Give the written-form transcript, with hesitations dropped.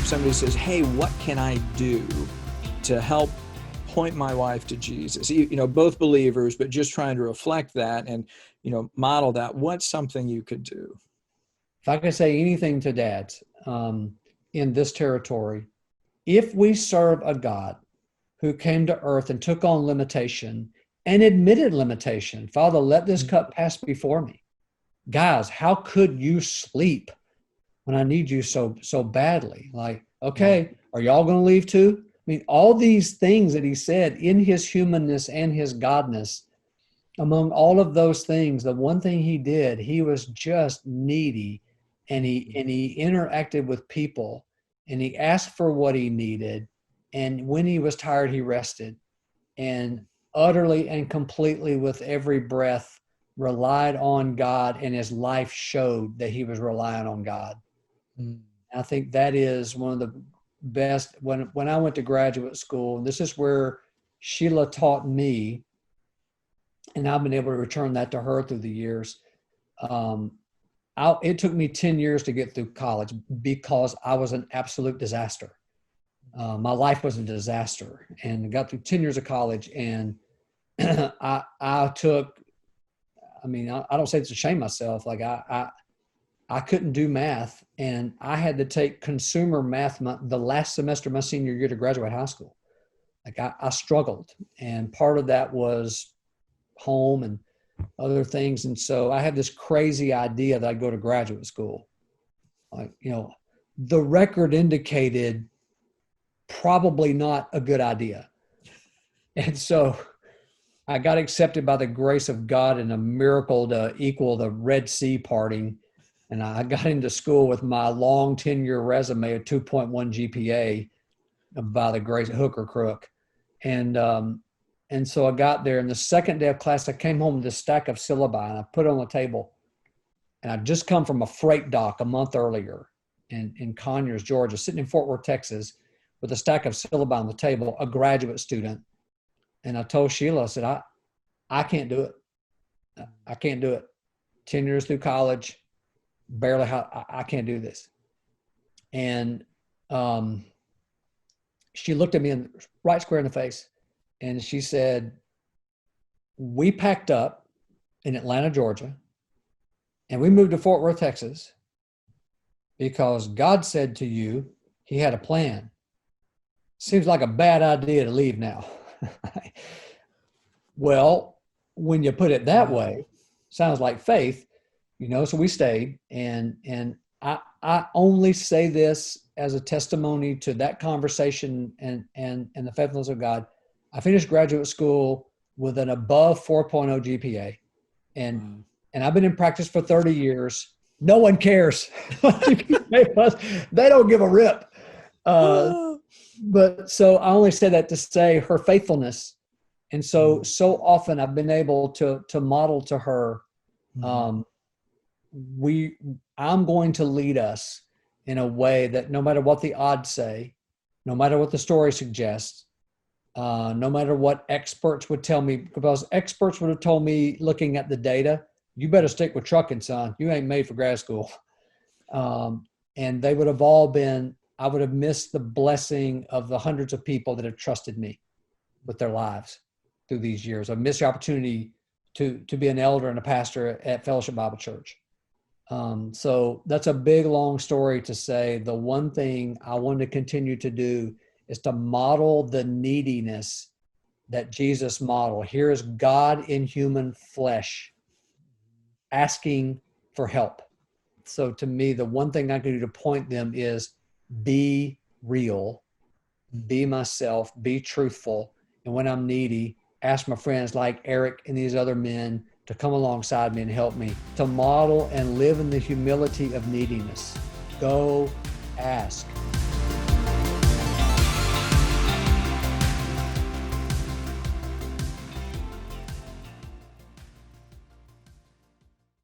time somebody says, hey, what can I do to help point my wife to Jesus? Both believers, but just trying to reflect that and, model that. What's something you could do? If I could say anything to dads in this territory, if we serve a God who came to earth and took on limitation and admitted limitation, Father, let this cup pass before me. Guys, how could you sleep when I need you so badly? Like, okay, are y'all going to leave too? I mean, all these things that he said in his humanness and his godness, among all of those things, the one thing he did, he was just needy, and he interacted with people, and he asked for what he needed. And when he was tired, he rested, and utterly and completely with every breath relied on God, and his life showed that he was relying on God. I think that is one of the best. When I went to graduate school, and this is where Sheila taught me, and I've been able to return that to her through the years. It took me 10 years to get through college because I was an absolute disaster. My life was a disaster, and I got through 10 years of college, and I don't say this to shame myself. Like I couldn't do math, and I had to take consumer math the last semester of my senior year to graduate high school. Like I struggled, and part of that was home and other things. And so I had this crazy idea that I'd go to graduate school. Like, the record indicated probably not a good idea. And so I got accepted by the grace of God in a miracle to equal the Red Sea parting. And I got into school with my long 10-year resume of 2.1 GPA by the grace of hook or crook. And so I got there, and the second day of class, I came home with this stack of syllabi, and I put it on the table. And I'd just come from a freight dock a month earlier in Conyers, Georgia, sitting in Fort Worth, Texas, with a stack of syllabi on the table, a graduate student. And I told Sheila, I said, I can't do it. I can't do it. 10 years through college, barely, I can't do this. And she looked at me right square in the face, and she said, we packed up in Atlanta, Georgia, and we moved to Fort Worth, Texas, because God said to you, he had a plan. Seems like a bad idea to leave now. Well, when you put it that way, sounds like faith, so we stayed. And I only say this as a testimony to that conversation and the faithfulness of God. I finished graduate school with an above 4.0 GPA, and I've been in practice for 30 years. No one cares. They don't give a rip. But so I only say that to say her faithfulness. And so often I've been able to model to her, I'm going to lead us in a way that no matter what the odds say, no matter what the story suggests, no matter what experts would tell me, because experts would have told me, looking at the data, you better stick with trucking, son. You ain't made for grad school. And they would have all been, I would have missed the blessing of the hundreds of people that have trusted me with their lives through these years. I've missed the opportunity to be an elder and a pastor at Fellowship Bible Church. So that's a big, long story to say the one thing I want to continue to do is to model the neediness that Jesus modeled. Here is God in human flesh asking for help. So to me, the one thing I can do to point them is be real, be myself, be truthful. And when I'm needy, ask my friends like Eric and these other men to come alongside me and help me to model and live in the humility of neediness. Go ask.